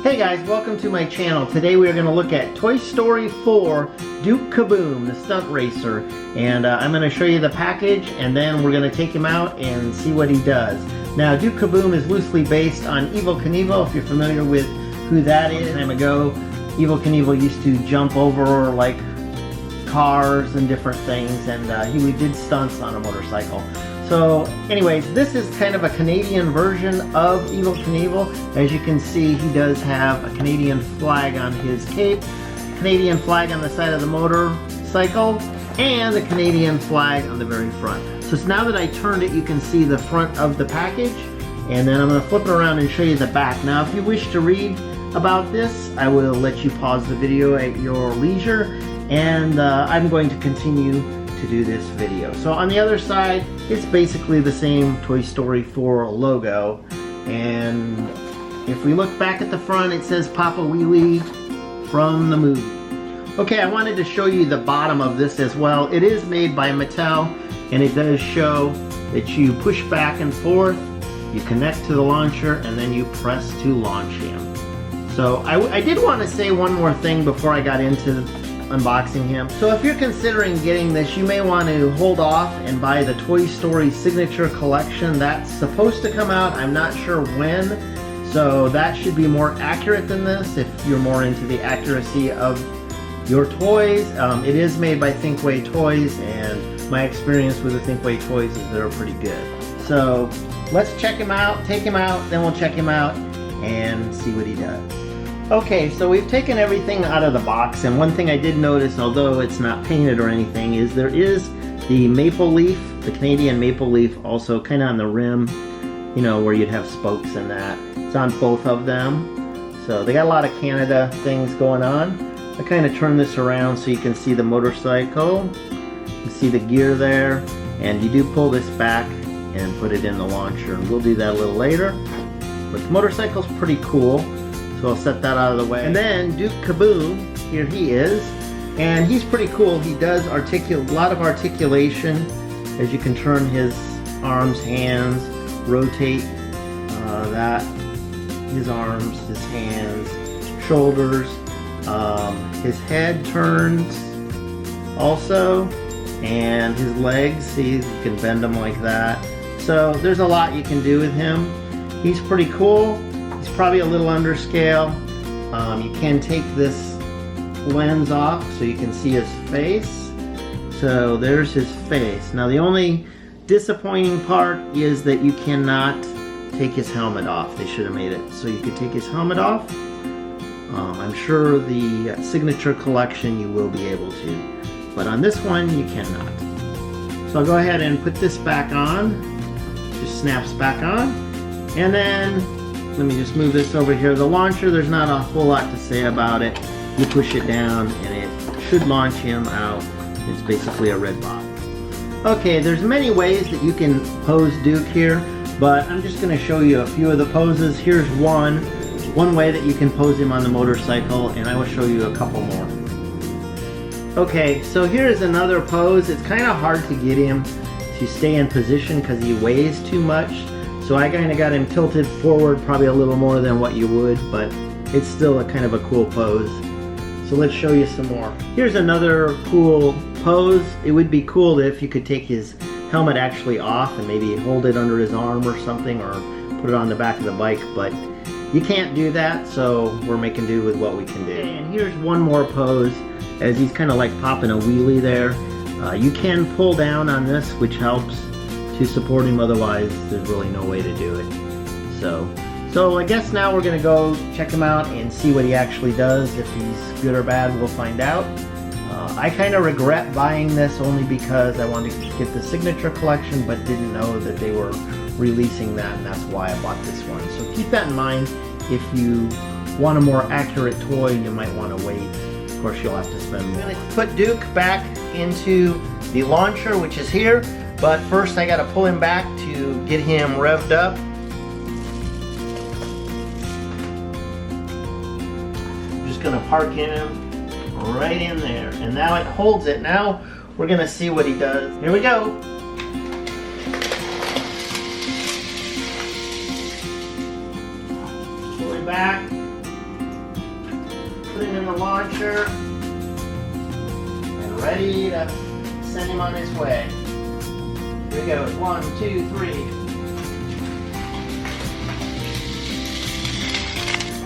Hey guys, welcome to my channel. Today we are going to look at Toy Story 4 Duke Caboom, the stunt racer. And I'm going to show you the package and then we're going to take him out and see what he does. Now Duke Caboom is loosely based on Evel Knievel, if you're familiar with who that is. Time ago, Evel Knievel used to jump over like cars and different things, and he did stunts on a motorcycle. So anyways, this is kind of a Canadian version of Evel Knievel. As you can see, he does have a Canadian flag on his cape, Canadian flag on the side of the motorcycle, and the Canadian flag on the very front. So now that I turned it, you can see the front of the package, and then I'm going to flip it around and show you the back. Now if you wish to read about this, I will let you pause the video at your leisure, and I'm going to continue to do this video. So on the other side, it's basically the same Toy Story 4 logo, and if we look back at the front, it says Papa Wheelie from the movie. Okay, I wanted to show you the bottom of this as well. It is made by Mattel, and it does show that you push back and forth, you connect to the launcher, and then you press to launch him. So I did want to say one more thing before I got into unboxing him. So if you're considering getting this, you may want to hold off and buy the Toy Story Signature Collection. That's supposed to come out, I'm not sure when, so that should be more accurate than this if you're more into the accuracy of your toys. It is made by Thinkway Toys, and my experience with the Thinkway Toys is they're pretty good. So let's check him out, take him out, then we'll check him out and see what he does. Okay, so we've taken everything out of the box, and one thing I did notice, although it's not painted or anything, is there is the maple leaf, the Canadian maple leaf, also kind of on the rim, you know, where you'd have spokes and that. It's on both of them. So they got a lot of Canada things going on. I kind of turn this around so you can see the motorcycle. You see the gear there, and you do pull this back and put it in the launcher, and we'll do that a little later. But the motorcycle's pretty cool. So I'll set that out of the way. And then Duke Caboom, here he is. And he's pretty cool. He does a lot of articulation, as you can turn his arms, hands, rotate his arms, his hands, shoulders. His head turns also, and his legs, see, you can bend them like that. So there's a lot you can do with him. He's pretty cool. He's probably a little under scale. You can take this lens off so you can see his face. So there's his face. Now the only disappointing part is that you cannot take his helmet off. They should have made it so you could take his helmet off. I'm sure the Signature Collection you will be able to, but on this one you cannot. So I'll go ahead and put this back on. Just snaps back on, and then let me just move this over here. The launcher, there's not a whole lot to say about it. You push it down and it should launch him out. It's basically a red box. Okay, there's many ways that you can pose Duke here, but I'm just going to show you a few of the poses. Here's one way that you can pose him on the motorcycle, and I will show you a couple more. Okay, so here's another pose. It's kind of hard to get him to stay in position because he weighs too much. So I kind of got him tilted forward probably a little more than what you would, but it's still a kind of a cool pose. So let's show you some more. Here's another cool pose. It would be cool if you could take his helmet actually off and maybe hold it under his arm or something, or put it on the back of the bike, but you can't do that, so we're making do with what we can do. And here's one more pose, as he's kind of like popping a wheelie there. You can pull down on this, which helps to support him, otherwise there's really no way to do it. So I guess now we're gonna go check him out and see what he actually does. If he's good or bad, we'll find out. I kind of regret buying this only because I wanted to get the Signature Collection, but didn't know that they were releasing that, and that's why I bought this one. So keep that in mind. If you want a more accurate toy, you might want to wait. Of course, you'll have to spend more. I'm gonna put Duke back into the launcher, which is here. But first I gotta pull him back to get him revved up. I'm just gonna park him right in there. And now it holds it. Now we're gonna see what he does. Here we go. Pull him back. put him in the launcher, and ready to send him on his way. Here he goes. 1, 2, 3.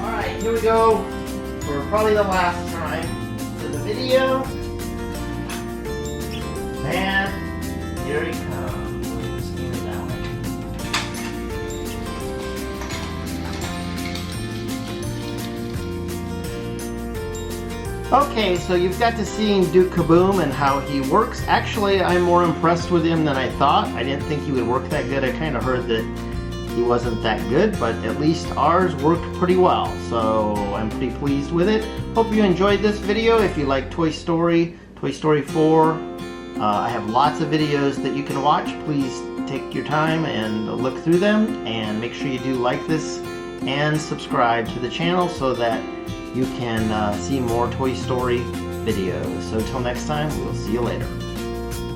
Alright, here we go for probably the last time for the video. And here he comes. Let's get it that way. Okay, so you've got to see him do Caboom and how he works. Actually, I'm more impressed with him than I thought. I didn't think he would work that good. I kind of heard that he wasn't that good, but at least ours worked pretty well. So I'm pretty pleased with it. Hope you enjoyed this video. If you like Toy Story 4, I have lots of videos that you can watch. Please take your time and look through them, and make sure you do like this and subscribe to the channel so that you can see more Toy Story videos. So until next time, we'll see you later.